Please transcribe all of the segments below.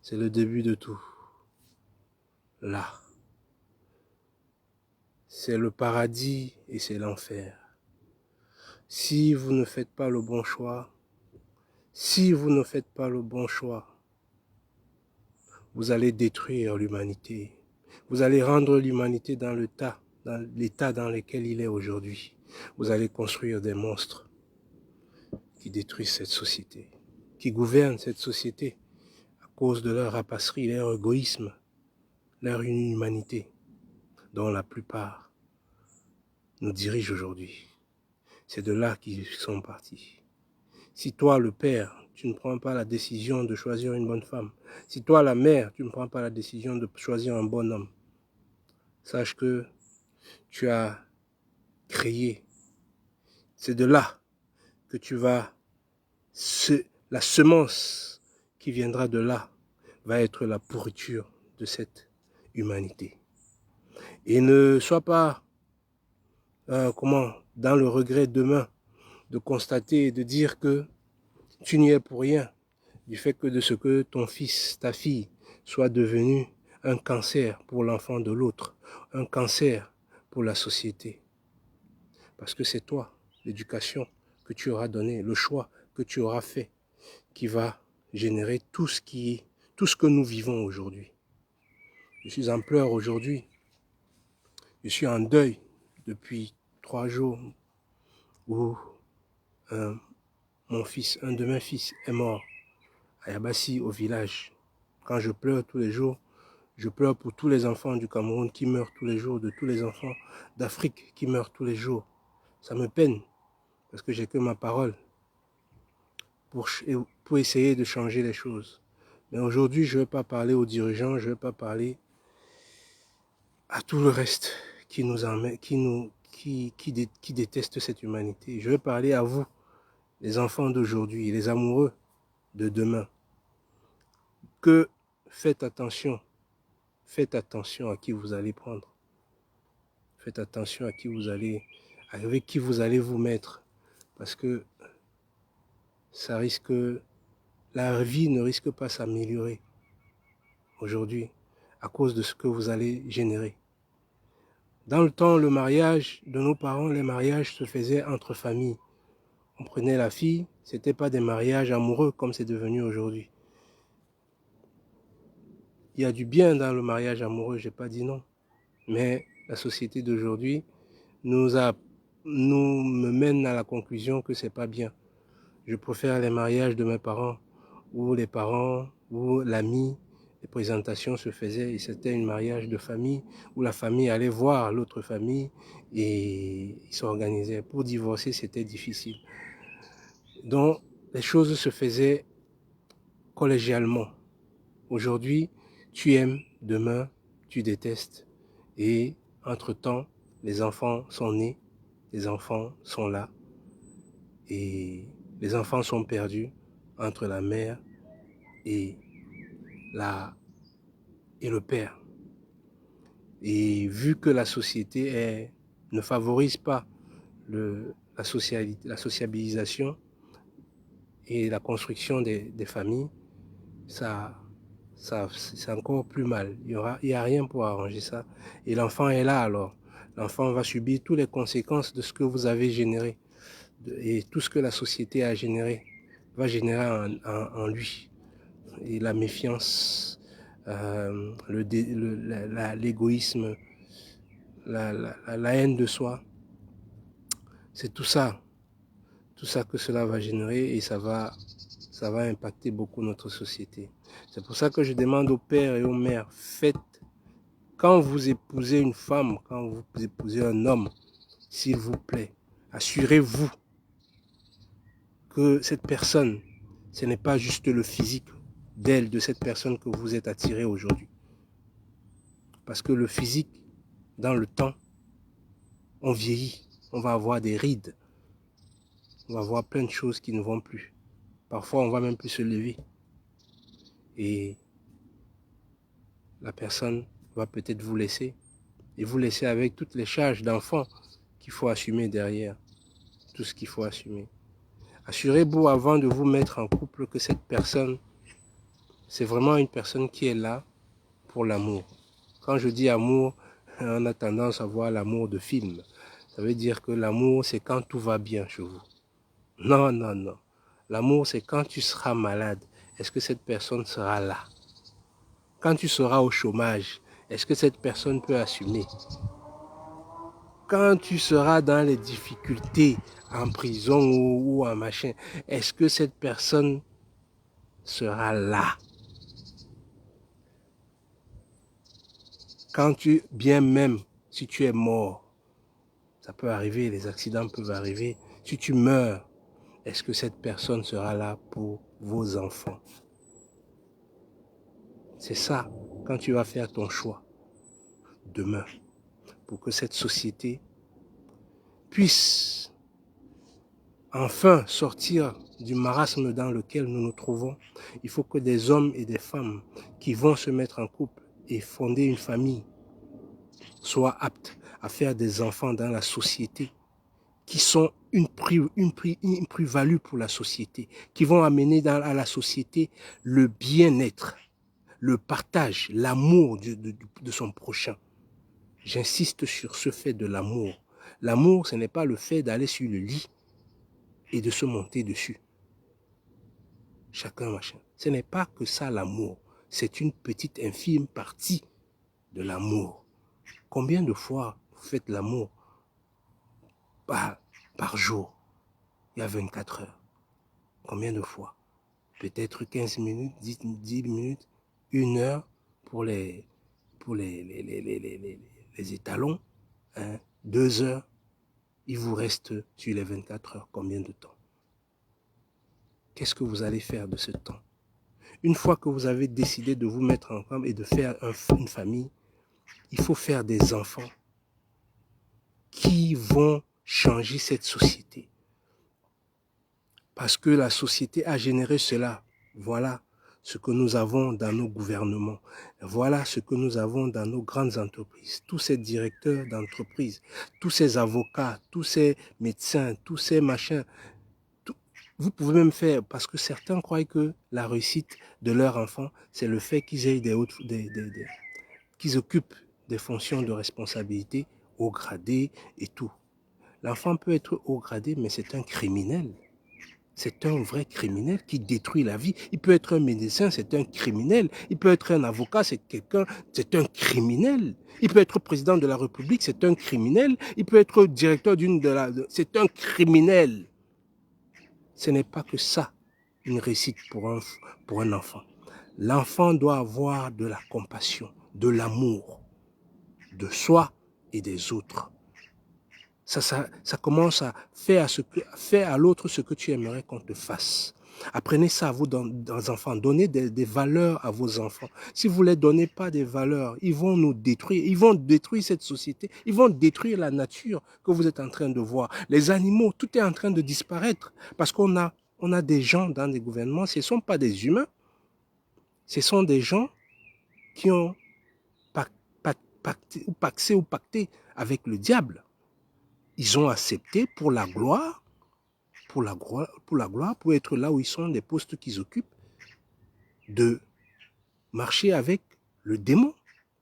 C'est le début de tout. Là. C'est le paradis et c'est l'enfer. Si vous ne faites pas le bon choix, vous allez détruire l'humanité. Vous allez rendre l'humanité dans l'état dans lequel il est aujourd'hui. Vous allez construire des monstres qui détruisent cette société, qui gouvernent cette société à cause de leur rapaciterie, leur égoïsme, leur inhumanité, dont la plupart nous dirigent aujourd'hui. C'est de là qu'ils sont partis. Si toi, le père, tu ne prends pas la décision de choisir une bonne femme, si toi, la mère, tu ne prends pas la décision de choisir un bon homme, sache que tu as créé. C'est de là que tu vas, la semence qui viendra de là va être la pourriture de cette humanité. Et ne sois pas, dans le regret demain de constater et de dire que tu n'y es pour rien, du fait que de ce que ton fils, ta fille, soit devenu un cancer pour l'enfant de l'autre, un cancer pour la société. Parce que c'est toi, l'éducation que tu auras donnée, le choix que tu auras fait, qui va générer tout ce que nous vivons aujourd'hui. Je suis en pleurs aujourd'hui. Je suis en deuil depuis 3 jours où mon fils, un de mes fils est mort à Yabassi au village. Quand je pleure tous les jours, je pleure pour tous les enfants du Cameroun qui meurent tous les jours, de tous les enfants d'Afrique qui meurent tous les jours. Ça me peine parce que j'ai que ma parole pour essayer de changer les choses. Mais aujourd'hui, je ne vais pas parler aux dirigeants, je ne vais pas parler à tout le reste qui déteste cette humanité. Je vais parler à vous, les enfants d'aujourd'hui, les amoureux de demain. Que faites attention à qui vous allez prendre. Faites attention avec qui vous allez vous mettre. Parce que la vie ne risque pas s'améliorer aujourd'hui à cause de ce que vous allez générer. Dans le temps, le mariage de nos parents, les mariages se faisaient entre familles. On prenait la fille, ce n'était pas des mariages amoureux comme c'est devenu aujourd'hui. Il y a du bien dans le mariage amoureux, je n'ai pas dit non. Mais la société d'aujourd'hui me mène à la conclusion que ce n'est pas bien. Je préfère les mariages de mes parents, où les parents, où l'ami, les présentations se faisaient et c'était un mariage de famille, où la famille allait voir l'autre famille et ils s'organisaient. Pour divorcer, c'était difficile. Donc, les choses se faisaient collégialement. Aujourd'hui, tu aimes, demain, tu détestes. Et entre-temps, les enfants sont nés, les enfants sont là. Et les enfants sont perdus entre la mère et le père. Et vu que la société ne favorise pas la sociabilisation et la construction des familles, c'est encore plus mal. Il y a rien pour arranger ça. Et l'enfant est là alors. L'enfant va subir toutes les conséquences de ce que vous avez généré. Et tout ce que la société a généré va générer en lui. Et la méfiance, l'égoïsme, la haine de soi. C'est tout ça que cela va générer et ça va impacter beaucoup notre société. C'est pour ça que je demande aux pères et aux mères, quand vous épousez une femme, quand vous épousez un homme, s'il vous plaît, assurez-vous que cette personne, ce n'est pas juste le physique de cette personne que vous êtes attiré aujourd'hui. Parce que le physique, dans le temps, on vieillit, on va avoir des rides, on va avoir plein de choses qui ne vont plus. Parfois, on ne va même plus se lever. Et la personne va peut-être vous laisser, et vous laisser avec toutes les charges d'enfants qu'il faut assumer derrière, tout ce qu'il faut assumer. Assurez-vous avant de vous mettre en couple que cette personne c'est vraiment une personne qui est là pour l'amour. Quand je dis amour, on a tendance à voir l'amour de film. Ça veut dire que l'amour, c'est quand tout va bien chez vous. Non, non, non. L'amour, c'est quand tu seras malade. Est-ce que cette personne sera là? Quand tu seras au chômage, est-ce que cette personne peut assumer? Quand tu seras dans les difficultés, en prison ou en machin, est-ce que cette personne sera là? Quand tu, bien même si tu es mort, ça peut arriver, les accidents peuvent arriver. Si tu meurs, est-ce que cette personne sera là pour vos enfants? C'est ça, quand tu vas faire ton choix demain, pour que cette société puisse enfin sortir du marasme dans lequel nous nous trouvons. Il faut que des hommes et des femmes qui vont se mettre en couple et fonder une famille soient aptes à faire des enfants dans la société qui sont une plus-value pour la société, qui vont amener à la société le bien-être, le partage, l'amour de son prochain. J'insiste sur ce fait de l'amour. L'amour, ce n'est pas le fait d'aller sur le lit et de se monter dessus. Chacun machin. Ce n'est pas que ça l'amour. C'est une petite infime partie de l'amour. Combien de fois vous faites l'amour par jour? Il y a 24 heures. Combien de fois? Peut-être 15 minutes, 10 minutes, 1 heure pour les étalons. 2 heures. Il vous reste sur les 24 heures combien de temps? Qu'est-ce que vous allez faire de ce temps? Une fois que vous avez décidé de vous mettre ensemble et de faire une famille, il faut faire des enfants qui vont changer cette société. Parce que la société a généré cela. Voilà ce que nous avons dans nos gouvernements. Voilà ce que nous avons dans nos grandes entreprises. Tous ces directeurs d'entreprises, tous ces avocats, tous ces médecins, tous ces machins. Vous pouvez même faire, parce que certains croient que la réussite de leur enfant, c'est le fait qu'ils aient qu'ils occupent des fonctions de responsabilité haut gradé et tout. L'enfant peut être haut gradé, mais c'est un criminel. C'est un vrai criminel qui détruit la vie. Il peut être un médecin, c'est un criminel. Il peut être un avocat, c'est un criminel. Il peut être président de la République, c'est un criminel. Il peut être directeur c'est un criminel. Ce n'est pas que ça, une réussite pour un enfant. L'enfant doit avoir de la compassion, de l'amour, de soi et des autres. Ça commence à faire à l'autre ce que tu aimerais qu'on te fasse. Apprenez ça à vous dans enfants. Donnez des valeurs à vos enfants. Si vous ne les donnez pas des valeurs, ils vont nous détruire. Ils vont détruire cette société. Ils vont détruire la nature que vous êtes en train de voir. Les animaux, tout est en train de disparaître. Parce qu'on a des gens dans des gouvernements, ce ne sont pas des humains. Ce sont des gens qui ont pacté avec le diable. Ils ont accepté pour la gloire, pour être là où ils sont, des postes qu'ils occupent, de marcher avec le démon.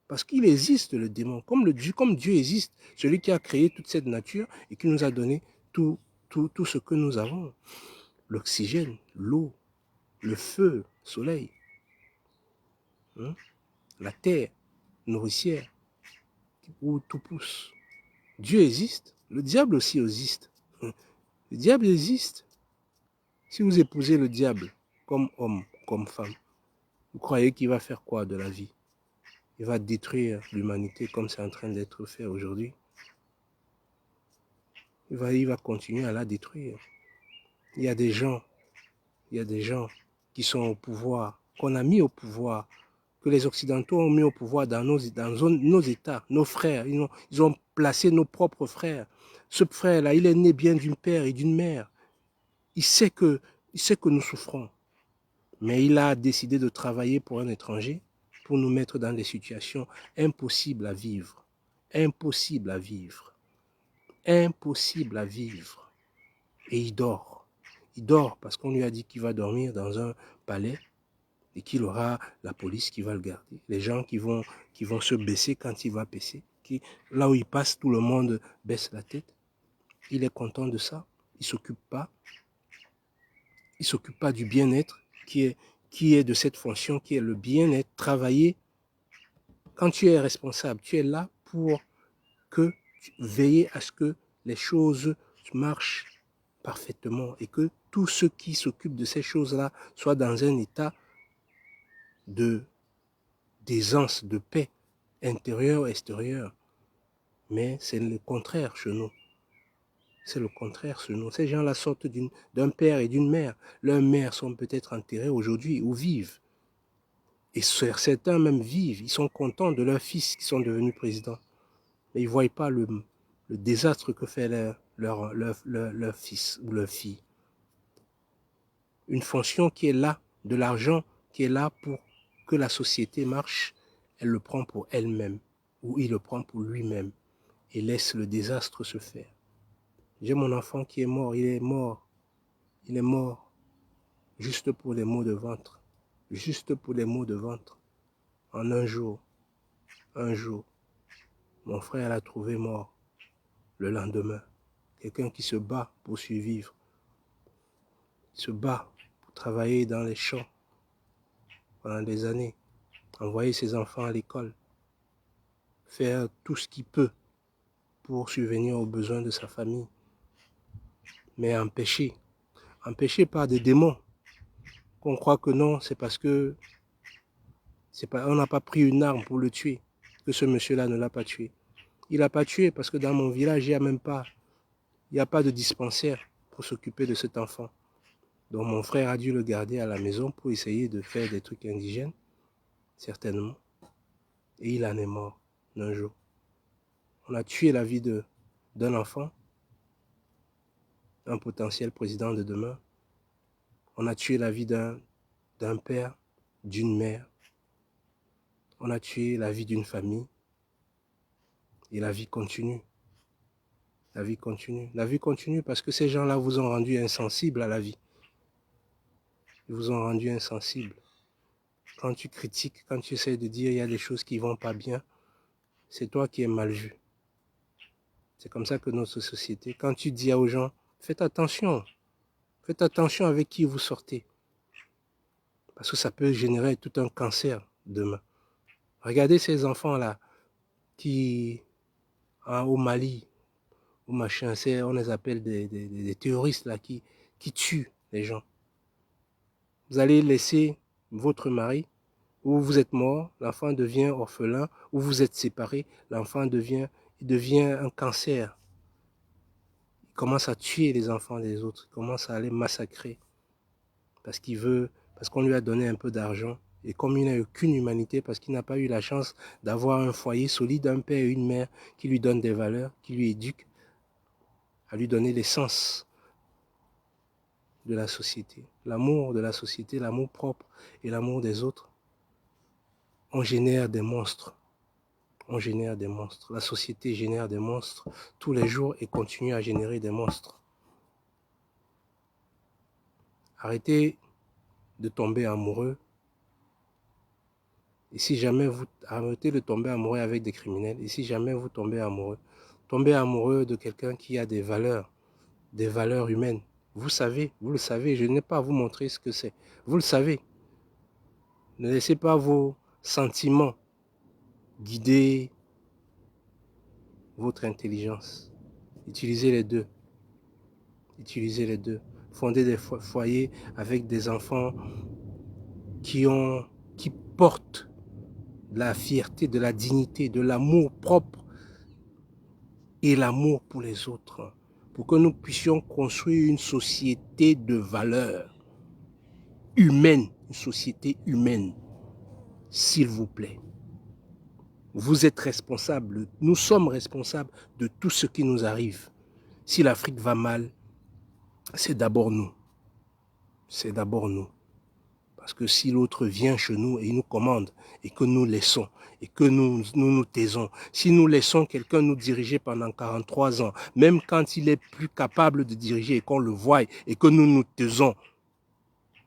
Parce qu'il existe le démon, comme Dieu existe, celui qui a créé toute cette nature et qui nous a donné tout ce que nous avons. L'oxygène, l'eau, le feu, le soleil, la terre nourricière, où tout pousse. Dieu existe, le diable aussi existe. Le diable existe. Si vous épousez le diable comme homme, comme femme, vous croyez qu'il va faire quoi de la vie? Il va détruire l'humanité comme c'est en train d'être fait aujourd'hui. Il va continuer à la détruire. Il y a des gens qui sont au pouvoir, qu'on a mis au pouvoir, que les Occidentaux ont mis au pouvoir dans nos États, nos frères. Ils ont placé nos propres frères. Ce frère-là, il est né bien d'une père et d'une mère. Il sait que nous souffrons. Mais il a décidé de travailler pour un étranger, pour nous mettre dans des situations impossibles à vivre. Impossible à vivre. Impossible à vivre. Et il dort. Il dort parce qu'on lui a dit qu'il va dormir dans un palais et qu'il aura la police qui va le garder. Les gens qui vont se baisser quand il va baisser. Là où il passe, tout le monde baisse la tête. Il est content de ça. Il ne s'occupe pas. Il ne s'occupe pas du bien-être qui est de cette fonction, qui est le bien-être, travailler. Quand tu es responsable, tu es là pour veiller à ce que les choses marchent parfaitement et que tous ceux qui s'occupent de ces choses-là soient dans un état d'aisance, de paix intérieure, extérieure. Mais c'est le contraire chez nous. C'est le contraire chez nous. Ces gens-là sortent d'un père et d'une mère. Leurs mères sont peut-être enterrées aujourd'hui ou vivent. Et certains même vivent. Ils sont contents de leurs fils qui sont devenus présidents. Mais ils ne voient pas le désastre que fait leur fils ou leur fille. Une fonction qui est là, de l'argent qui est là pour que la société marche, elle le prend pour elle-même ou il le prend pour lui-même et laisse le désastre se faire. J'ai mon enfant qui est mort, il est mort juste pour les maux de ventre, juste pour les maux de ventre. En un jour, mon frère l'a trouvé mort le lendemain. Quelqu'un qui se bat pour survivre, se bat pour travailler dans les champs pendant des années, envoyer ses enfants à l'école, faire tout ce qu'il peut pour subvenir aux besoins de sa famille, mais empêché par des démons, qu'on croit que non, c'est parce que on n'a pas pris une arme pour le tuer, que ce monsieur-là ne l'a pas tué. Il n'a pas tué parce que dans mon village, il n'y a pas de dispensaire pour s'occuper de cet enfant. Donc mon frère a dû le garder à la maison pour essayer de faire des trucs indigènes, certainement. Et il en est mort d'un jour. On a tué la vie d'un enfant, un potentiel président de demain. On a tué la vie d'un père, d'une mère. On a tué la vie d'une famille. Et la vie continue. La vie continue. La vie continue parce que ces gens-là vous ont rendu insensibles à la vie. Ils vous ont rendu insensibles. Quand tu critiques, quand tu essaies de dire il y a des choses qui ne vont pas bien, c'est toi qui es mal vu. C'est comme ça que notre société, quand tu dis aux gens, faites attention avec qui vous sortez. Parce que ça peut générer tout un cancer demain. Regardez ces enfants-là qui, au Mali, ou machin, on les appelle des terroristes là, qui tuent les gens. Vous allez laisser votre mari, ou vous êtes mort, l'enfant devient orphelin, ou vous êtes séparés, l'enfant devient un cancer. Il commence à tuer les enfants des autres, il commence à les massacrer, parce qu'on lui a donné un peu d'argent, et comme il n'a aucune humanité, parce qu'il n'a pas eu la chance d'avoir un foyer solide, un père et une mère qui lui donnent des valeurs, qui lui éduquent, à lui donner l'essence de la société, l'amour de la société, l'amour propre et l'amour des autres. On génère des monstres. On génère des monstres. La société génère des monstres tous les jours et continue à générer des monstres. Arrêtez de tomber amoureux. Et si jamais vous arrêtez de tomber amoureux avec des criminels, et si jamais vous tombez amoureux de quelqu'un qui a des valeurs humaines. Vous le savez, je n'ai pas à vous montrer ce que c'est. Vous le savez. Ne laissez pas vos sentiments guider votre intelligence. Utilisez les deux. Utilisez les deux. Fondez des foyers avec des enfants qui portent de la fierté, de la dignité, de l'amour propre et l'amour pour les autres. Pour que nous puissions construire une société de valeurs humaines, une société humaine, s'il vous plaît. Vous êtes responsables, nous sommes responsables de tout ce qui nous arrive. Si l'Afrique va mal, c'est d'abord nous. C'est d'abord nous. Parce que si l'autre vient chez nous et nous commande, et que nous laissons, et que nous taisons, si nous laissons quelqu'un nous diriger pendant 43 ans, même quand il est plus capable de diriger et qu'on le voie, et que nous nous taisons,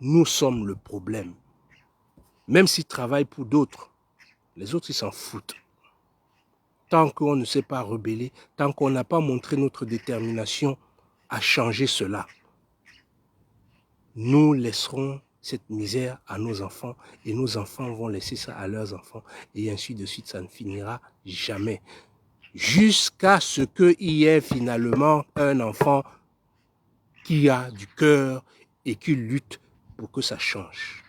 nous sommes le problème. Même s'ils travaillent pour d'autres, les autres, ils s'en foutent. Tant qu'on ne s'est pas rebellé, tant qu'on n'a pas montré notre détermination à changer cela, nous laisserons cette misère à nos enfants et nos enfants vont laisser ça à leurs enfants et ainsi de suite, ça ne finira jamais. Jusqu'à ce qu'il y ait finalement un enfant qui a du cœur et qui lutte pour que ça change.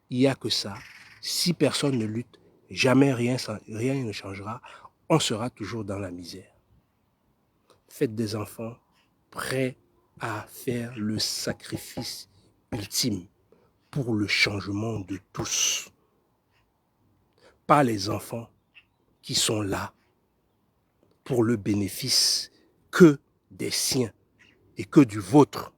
Il n'y a que ça. Si personne ne lutte, jamais rien ne changera. On sera toujours dans la misère. Faites des enfants prêts à faire le sacrifice ultime pour le changement de tous. Pas les enfants qui sont là pour le bénéfice que des siens et que du vôtre.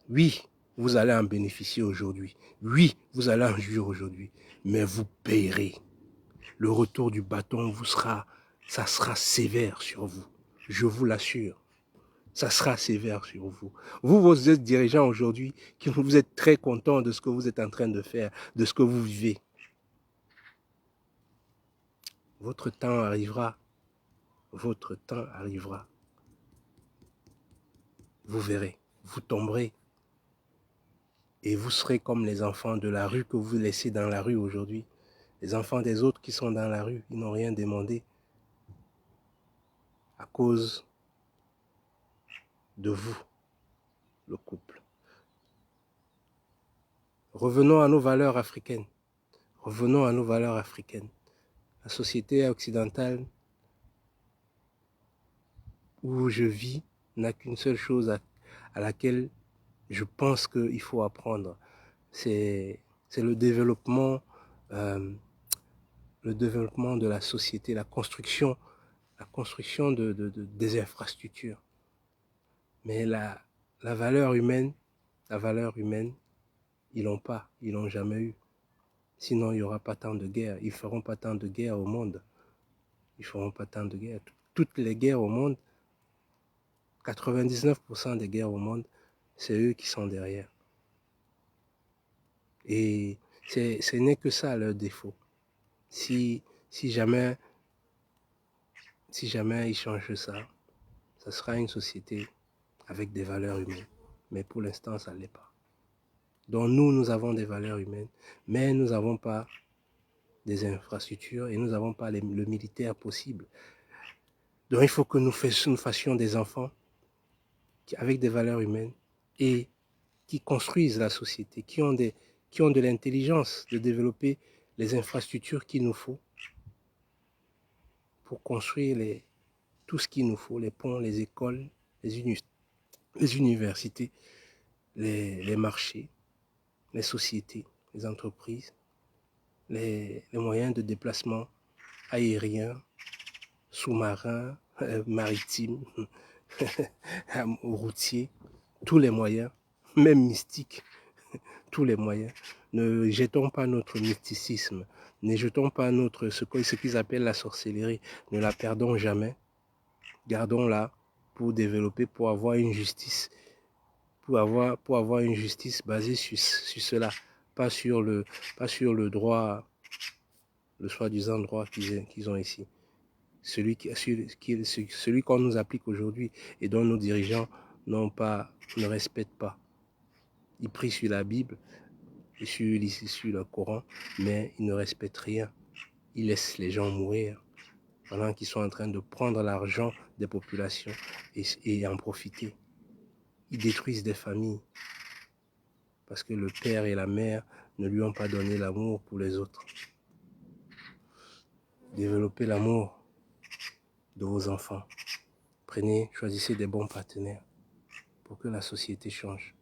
Oui, vous allez en bénéficier aujourd'hui. Oui, vous allez en jouir aujourd'hui. Mais vous payerez. Le retour du bâton ça sera sévère sur vous. Je vous l'assure. Ça sera sévère sur vous. Vous êtes dirigeants aujourd'hui, vous êtes très contents de ce que vous êtes en train de faire, de ce que vous vivez. Votre temps arrivera. Votre temps arrivera. Vous verrez. Vous tomberez. Et vous serez comme les enfants de la rue que vous laissez dans la rue aujourd'hui. Les enfants des autres qui sont dans la rue, ils n'ont rien demandé à cause de vous, le couple. Revenons à nos valeurs africaines. Revenons à nos valeurs africaines. La société occidentale où je vis n'a qu'une seule chose à laquelle je pense qu'il faut apprendre. C'est le développement de la société, la construction des infrastructures. Mais la valeur humaine, ils l'ont jamais eu. Sinon, il n'y aura pas tant de guerres. Ils ne feront pas tant de guerres au monde. Ils ne feront pas tant de guerres. Toutes les guerres au monde, 99% des guerres au monde, c'est eux qui sont derrière. Et ce n'est que ça leur défaut. Si jamais ils changent ça, ça sera une société avec des valeurs humaines. Mais pour l'instant, ça ne l'est pas. Donc nous avons des valeurs humaines, mais nous n'avons pas des infrastructures et nous n'avons pas le militaire possible. Donc il faut que nous fassions des enfants avec des valeurs humaines et qui construisent la société, qui ont de l'intelligence de développer les infrastructures qu'il nous faut pour construire tout ce qu'il nous faut, les ponts, les écoles, les universités, les marchés, les sociétés, les entreprises, les moyens de déplacement aériens, sous-marins, maritimes, routiers, tous les moyens, même mystiques, tous les moyens. Ne jetons pas notre mysticisme, ne jetons pas ce qu'ils appellent la sorcellerie, ne la perdons jamais. Gardons-la pour développer, pour avoir une justice, pour avoir une justice basée sur cela, pas sur le droit, le soi-disant droit qu'ils ont ici. Celui qu'on nous applique aujourd'hui et dont nos dirigeants ne respectent pas. Ils prient sur la Bible et sur le Coran, mais ils ne respectent rien. Ils laissent les gens mourir pendant qu'ils sont en train de prendre l'argent des populations et en profiter. Ils détruisent des familles parce que le père et la mère ne lui ont pas donné l'amour pour les autres. Développez l'amour de vos enfants. Choisissez des bons partenaires pour que la société change.